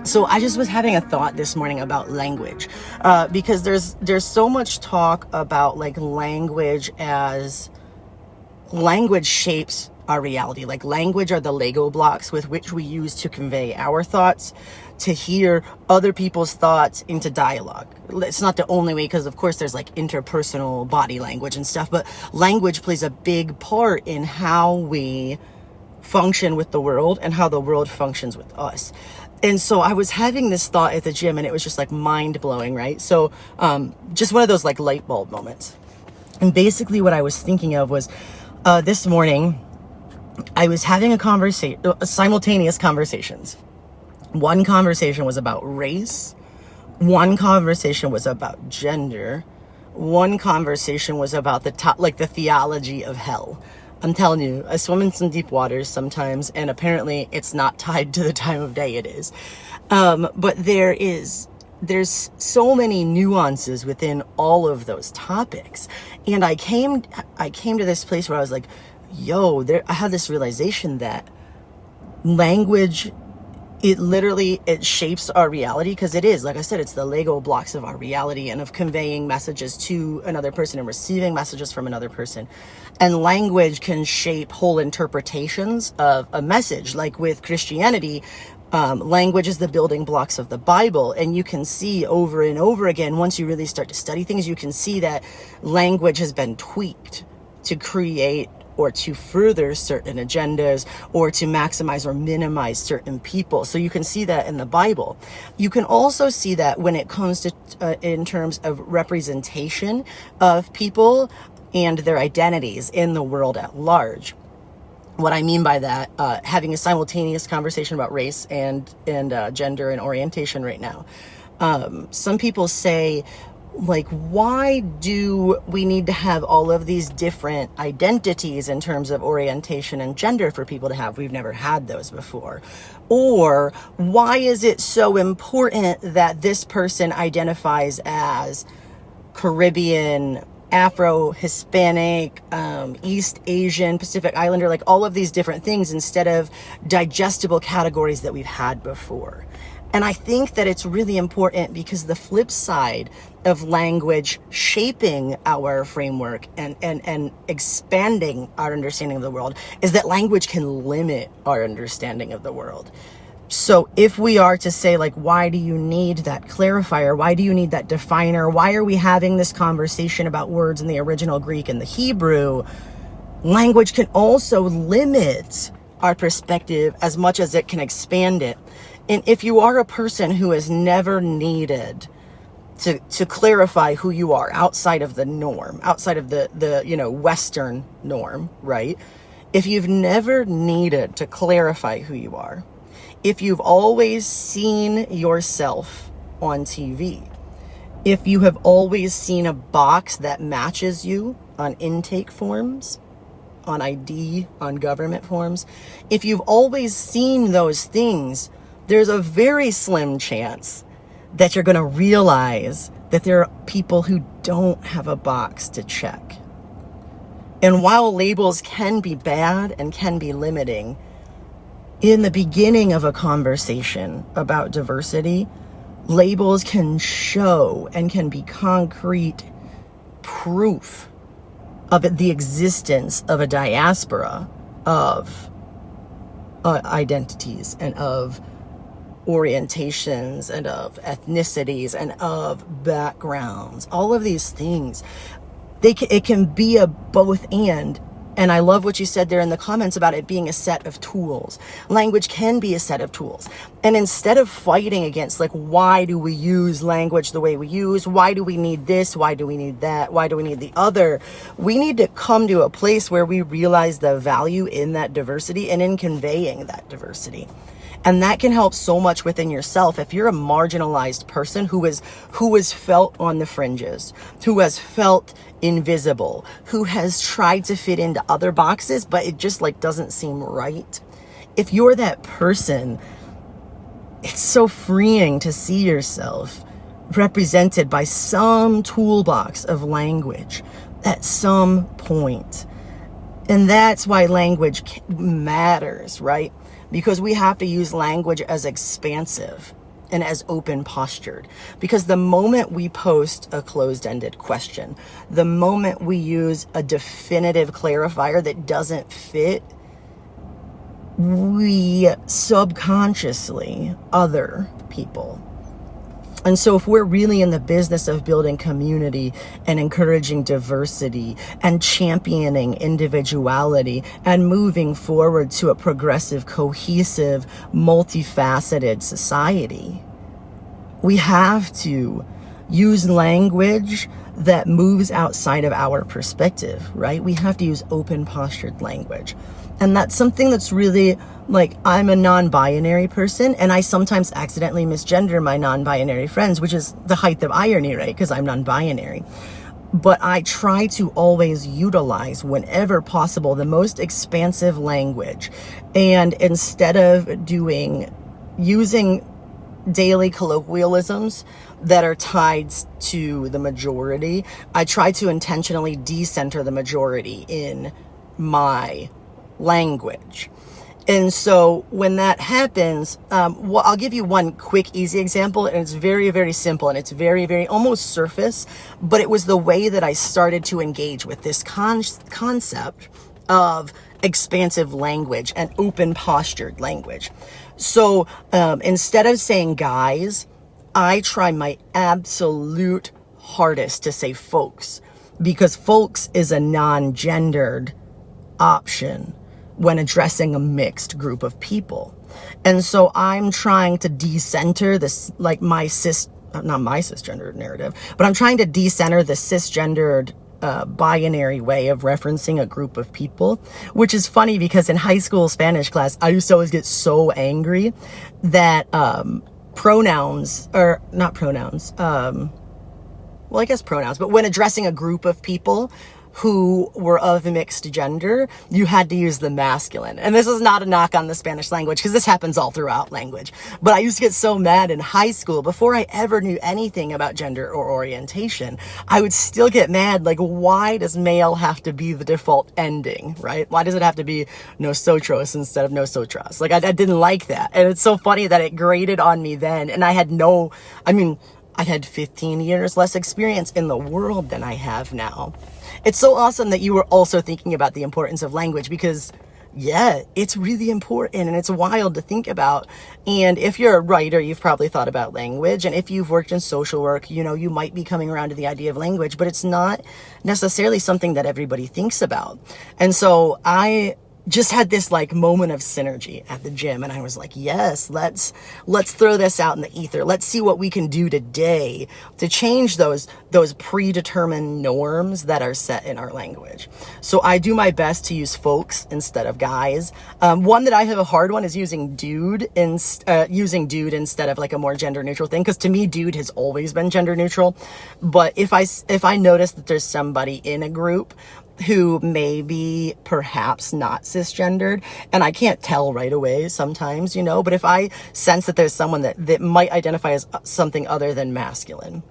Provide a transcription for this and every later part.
So I just was having a thought this morning about language, because there's so much talk about like language shapes our reality. Like language are the Lego blocks with which we use to convey our thoughts, to hear other people's thoughts into dialogue. It's not the only way, because of course there's like interpersonal body language and stuff, but language plays a big part in how we function with the world and how the world functions with us. And so I was having this thought at the gym, and it was just like mind blowing, right? So just one of those like light bulb moments. And basically what I was thinking of was this morning I was having simultaneous conversations. One conversation was about race. One conversation was about gender. One conversation was about the theology of hell. I'm telling you, I swim in some deep waters sometimes, and apparently it's not tied to the time of day it is. But there's so many nuances within all of those topics. And I came to this place where I was like, I had this realization that language, it shapes our reality, because it is, like I said, it's the Lego blocks of our reality and of conveying messages to another person and receiving messages from another person. And language can shape whole interpretations of a message. Like with Christianity, language is the building blocks of the Bible. And you can see over and over again, once you really start to study things, you can see that language has been tweaked to create or to further certain agendas, or to maximize or minimize certain people. So you can see that in the Bible. You can also see that when it comes to in terms of representation of people and their identities in the world at large. What I mean by that, having a simultaneous conversation about race and gender and orientation right now. Some people say, like, why do we need to have all of these different identities in terms of orientation and gender for people to have? We've never had those before. Or why is it so important that this person identifies as Caribbean, Afro-Hispanic, East Asian, Pacific Islander, like all of these different things instead of digestible categories that we've had before? And I think that it's really important, because the flip side of language shaping our framework and expanding our understanding of the world is that language can limit our understanding of the world. So if we are to say, like, why do you need that clarifier? Why do you need that definer? Why are we having this conversation about words in the original Greek and the Hebrew? Language can also limit our perspective as much as it can expand it. And if you are a person who has never needed to clarify who you are outside of the norm, outside of the Western norm, right? If you've never needed to clarify who you are, if you've always seen yourself on TV, if you have always seen a box that matches you on intake forms, on ID, on government forms, if you've always seen those things, there's a very slim chance that you're going to realize that there are people who don't have a box to check. And while labels can be bad and can be limiting, in the beginning of a conversation about diversity, labels can show and can be concrete proof of the existence of a diaspora of identities and of orientations and of ethnicities and of backgrounds. All of these things, it can be a both and I love what you said there in the comments about it being a set of tools. Language can be a set of tools. And instead of fighting against, like, why do we use language the way we use? Why do we need this? Why do we need that? Why do we need the other? We need to come to a place where we realize the value in that diversity and in conveying that diversity. And that can help so much within yourself. If you're a marginalized person who is felt on the fringes, who has felt invisible, who has tried to fit into other boxes, but it just like doesn't seem right. If you're that person, it's so freeing to see yourself represented by some toolbox of language at some point. And that's why language matters, right? Because we have to use language as expansive. and as open postured. Because the moment we post a closed-ended question, the moment we use a definitive clarifier that doesn't fit, we subconsciously other people. And so if we're really in the business of building community and encouraging diversity and championing individuality and moving forward to a progressive, cohesive, multifaceted society, we have to use language that moves outside of our perspective, right? We have to use open postured language. And that's something that's really, like, I'm a non-binary person, and I sometimes accidentally misgender my non-binary friends, which is the height of irony, right? Because I'm non-binary. But I try to always utilize, whenever possible, the most expansive language. And instead of using daily colloquialisms that are tied to the majority, I try to intentionally decenter the majority in my language. And so when that happens, well, I'll give you one quick, easy example, and it's very, very simple, and it's very, very almost surface, but it was the way that I started to engage with this concept of expansive language and open postured language. So instead of saying guys, I try my absolute hardest to say folks, because folks is a non-gendered option when addressing a mixed group of people. And so I'm trying to decenter this, like not my cisgendered narrative, but I'm trying to decenter the cisgendered binary way of referencing a group of people, which is funny because in high school Spanish class, I used to always get so angry that pronouns, or not pronouns, well, I guess pronouns, but when addressing a group of people who were of mixed gender, you had to use the masculine. And this is not a knock on the Spanish language, because this happens all throughout language. But I used to get so mad in high school, before I ever knew anything about gender or orientation, I would still get mad, like, why does male have to be the default ending, right? Why does it have to be nosotros instead of nosotras? Like, I didn't like that. And it's so funny that it grated on me then. And I had 15 years less experience in the world than I have now. It's so awesome that you were also thinking about the importance of language, because, yeah, it's really important and it's wild to think about. And if you're a writer, you've probably thought about language. And if you've worked in social work, you might be coming around to the idea of language, but it's not necessarily something that everybody thinks about. And so I just had this like moment of synergy at the gym, and I was like, yes, let's throw this out in the ether. Let's see what we can do today to change those predetermined norms that are set in our language. So I do my best to use folks instead of guys. One that I have a hard one is using dude instead of like a more gender neutral thing, because to me dude has always been gender neutral. But if I notice that there's somebody in a group who may be perhaps not cisgendered, and I can't tell right away sometimes, but if I sense that there's someone that might identify as something other than masculine,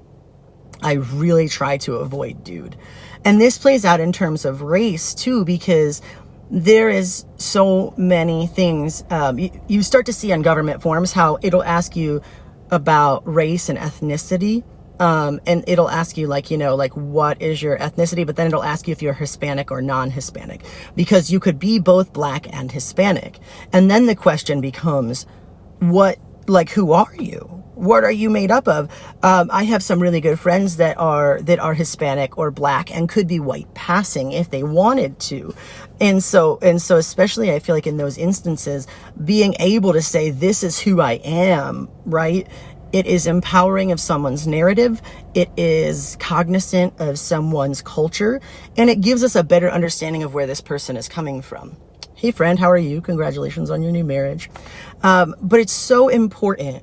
I really try to avoid dude. And this plays out in terms of race too, because there is so many things. You start to see on government forms how it'll ask you about race and ethnicity. And it'll ask you like what is your ethnicity, but then it'll ask you if you're Hispanic or non-Hispanic, because you could be both Black and Hispanic. And then the question becomes, who are you? What are you made up of? I have some really good friends that are Hispanic or Black and could be white passing if they wanted to. And so especially I feel like in those instances, being able to say, this is who I am, right? It is empowering of someone's narrative. It is cognizant of someone's culture, and it gives us a better understanding of where this person is coming from. Hey friend, how are you? Congratulations on your new marriage. But it's so important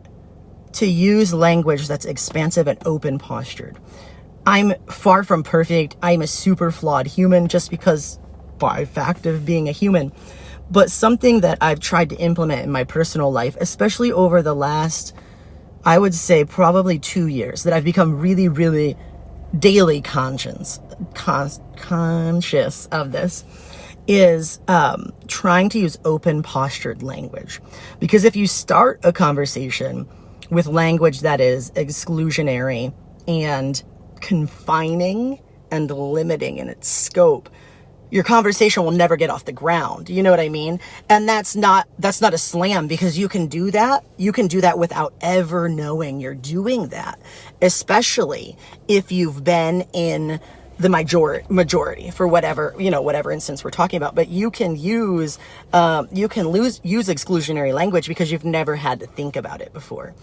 to use language that's expansive and open postured. I'm far from perfect. I'm a super flawed human just because by fact of being a human. But something that I've tried to implement in my personal life, especially over the last, I would say probably 2 years, that I've become really, really daily conscious of this, is trying to use open postured language. Because if you start a conversation with language that is exclusionary and confining and limiting in its scope, your conversation will never get off the ground. You know what I mean? And that's not a slam, because you can do that. You can do that without ever knowing you're doing that, especially if you've been in the majority for whatever instance we're talking about. But you can use exclusionary language because you've never had to think about it before.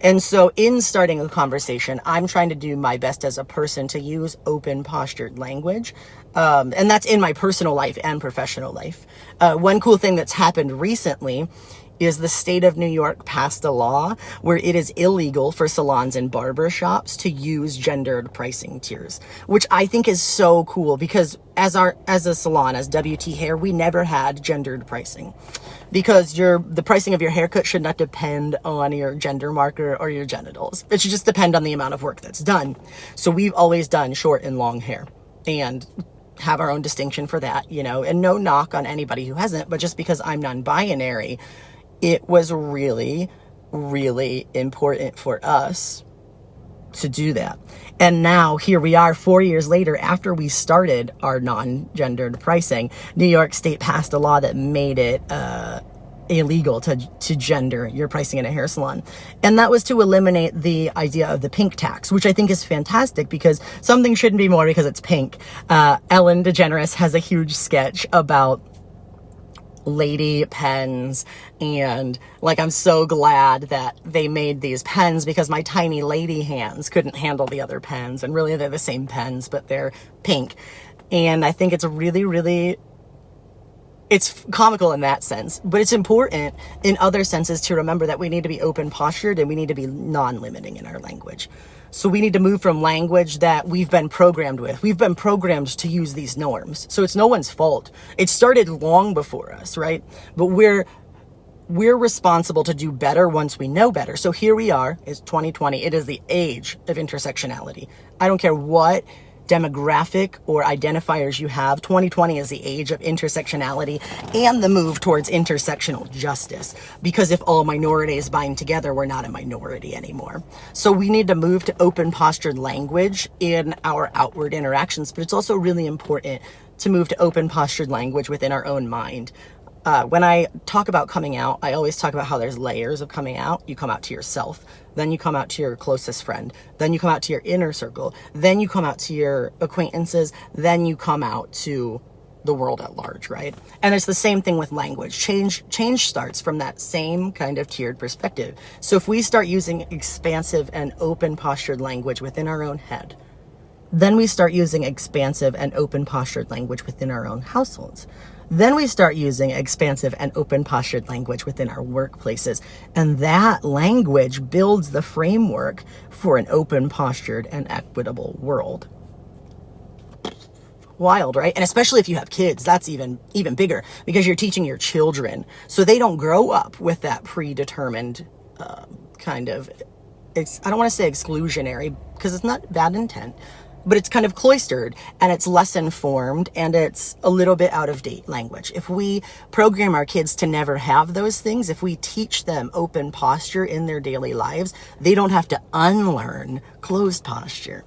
And so in starting a conversation, I'm trying to do my best as a person to use open postured language. And that's in my personal life and professional life. One cool thing that's happened recently is the state of New York passed a law where it is illegal for salons and barber shops to use gendered pricing tiers, which I think is so cool, because as a salon, as WT Hair, we never had gendered pricing, because the pricing of your haircut should not depend on your gender marker or your genitals. It should just depend on the amount of work that's done. So we've always done short and long hair and have our own distinction for that, and no knock on anybody who hasn't, but just because I'm non-binary, it was really, really important for us to do that. And now here we are 4 years later, after we started our non-gendered pricing, New York State passed a law that made it illegal to gender your pricing in a hair salon. And that was to eliminate the idea of the pink tax, which I think is fantastic, because something shouldn't be more because it's pink. Ellen DeGeneres has a huge sketch about lady pens, and I'm so glad that they made these pens, because my tiny lady hands couldn't handle the other pens, and really they're the same pens, but they're pink. And I think it's really, really, it's comical in that sense, but it's important in other senses to remember that we need to be open postured and we need to be non-limiting in our language. So we need to move from language that we've been programmed with. We've been programmed to use these norms. So it's no one's fault. It started long before us, right? But we're responsible to do better once we know better. So here we are, it's 2020. It is the age of intersectionality. I don't care what demographic or identifiers you have. 2020 is the age of intersectionality and the move towards intersectional justice, because if all minorities bind together, we're not a minority anymore. So we need to move to open postured language in our outward interactions, but it's also really important to move to open postured language within our own mind. When I talk about coming out, I always talk about how there's layers of coming out. You come out to yourself, then you come out to your closest friend, then you come out to your inner circle, then you come out to your acquaintances, then you come out to the world at large, right? And it's the same thing with language. Change starts from that same kind of tiered perspective. So if we start using expansive and open postured language within our own head, then we start using expansive and open postured language within our own households. Then we start using expansive and open postured language within our workplaces. And that language builds the framework for an open postured and equitable world. Wild, right? And especially if you have kids, that's even bigger, because you're teaching your children so they don't grow up with that predetermined kind of, I don't want to say exclusionary, because it's not bad intent, but it's kind of cloistered and it's less informed and it's a little bit out of date language. If we program our kids to never have those things, if we teach them open posture in their daily lives, they don't have to unlearn closed posture.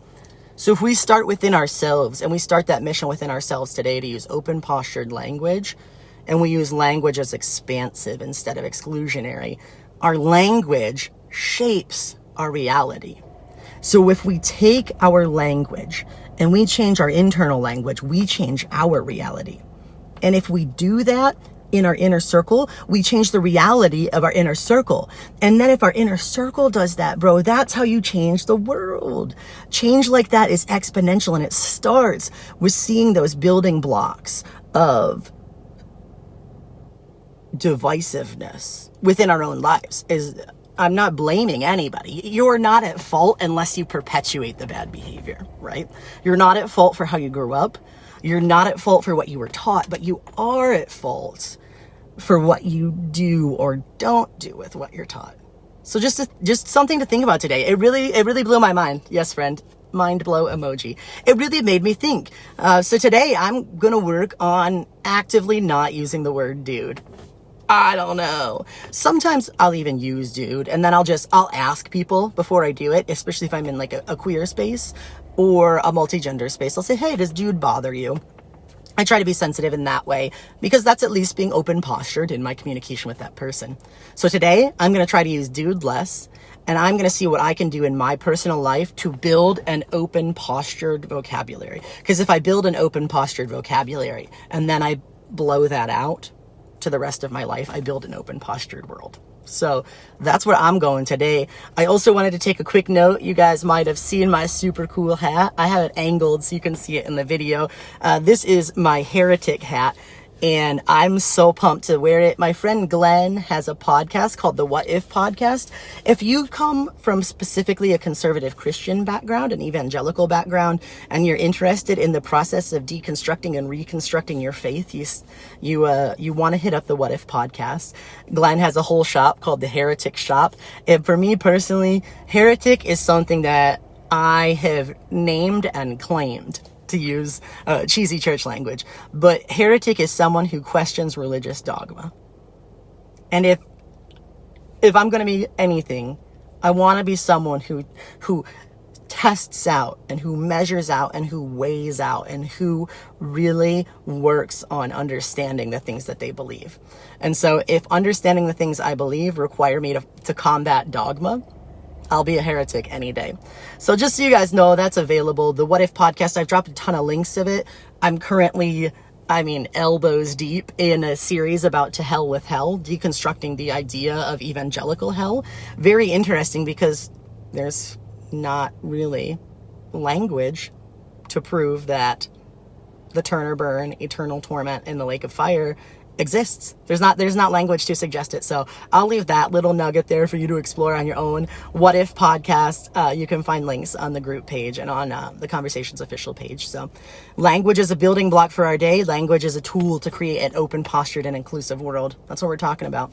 So if we start within ourselves and we start that mission within ourselves today to use open postured language, and we use language as expansive instead of exclusionary, our language shapes our reality. So if we take our language and we change our internal language, we change our reality. And if we do that in our inner circle, we change the reality of our inner circle. And then if our inner circle does that, bro, that's how you change the world. Change like that is exponential, and it starts with seeing those building blocks of divisiveness within our own lives. I'm not blaming anybody. You're not at fault unless you perpetuate the bad behavior, right? You're not at fault for how you grew up. You're not at fault for what you were taught, but you are at fault for what you do or don't do with what you're taught. So just something to think about today. It really blew my mind. Yes, friend. Mind blow emoji. It really made me think. So today I'm going to work on actively not using the word dude. I don't know. Sometimes I'll even use dude, and then I'll ask people before I do it, especially if I'm in like a queer space or a multi-gender space. I'll say, hey, does dude bother you? I try to be sensitive in that way because that's at least being open postured in my communication with that person. So today I'm going to try to use dude less, and I'm going to see what I can do in my personal life to build an open postured vocabulary. Because if I build an open postured vocabulary and then I blow that out to the rest of my life, I build an open postured world. So that's where I'm going today. I also wanted to take a quick note. You guys might have seen my super cool hat. I have it angled so you can see it in the video. This is my heretic hat, and I'm so pumped to wear it. My friend Glenn has a podcast called the What If Podcast. If you come from specifically a conservative Christian background, an evangelical background, and you're interested in the process of deconstructing and reconstructing your faith, you want to hit up the What If Podcast. Glenn has a whole shop called the Heretic Shop. And for me personally, heretic is something that I have named and claimed, to use cheesy church language. But heretic is someone who questions religious dogma. And if I'm going to be anything, I want to be someone who tests out and who measures out and who weighs out and who really works on understanding the things that they believe. And so if understanding the things I believe require me to combat dogma, I'll be a heretic any day. So just so you guys know, that's available. The What If Podcast, I've dropped a ton of links of it. I'm currently, elbows deep in a series about To Hell with Hell, deconstructing the idea of evangelical hell. Very interesting because there's not really language to prove that the turn or burn, eternal torment in the lake of fire exists. There's not language to suggest it. So I'll leave that little nugget there for you to explore on your own. What If Podcast, you can find links on the group page and on the Conversations official page. So language is a building block for our day. Language is a tool to create an open, postured, and inclusive world. That's what we're talking about.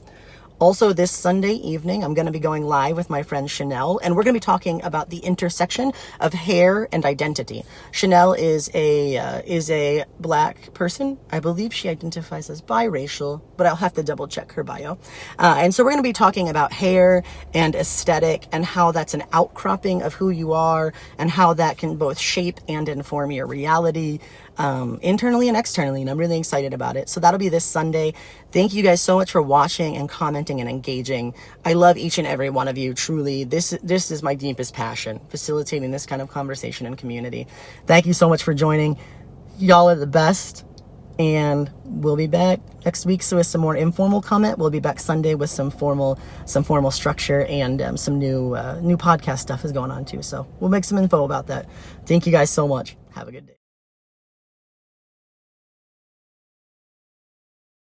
Also, this Sunday evening, I'm going to be going live with my friend Chanel, and we're going to be talking about the intersection of hair and identity. Chanel is a black person. I believe she identifies as biracial, but I'll have to double check her bio. And so we're going to be talking about hair and aesthetic and how that's an outcropping of who you are and how that can both shape and inform your reality, internally and externally, and I'm really excited about it. So that'll be this Sunday. Thank you guys so much for watching and commenting and engaging. I love each and every one of you. Truly, this is my deepest passion, facilitating this kind of conversation and community. Thank you so much for joining. Y'all are the best, and we'll be back next week with some more informal comment. We'll be back Sunday with some formal structure, and some new podcast stuff is going on too. So we'll make some info about that. Thank you guys so much. Have a good day.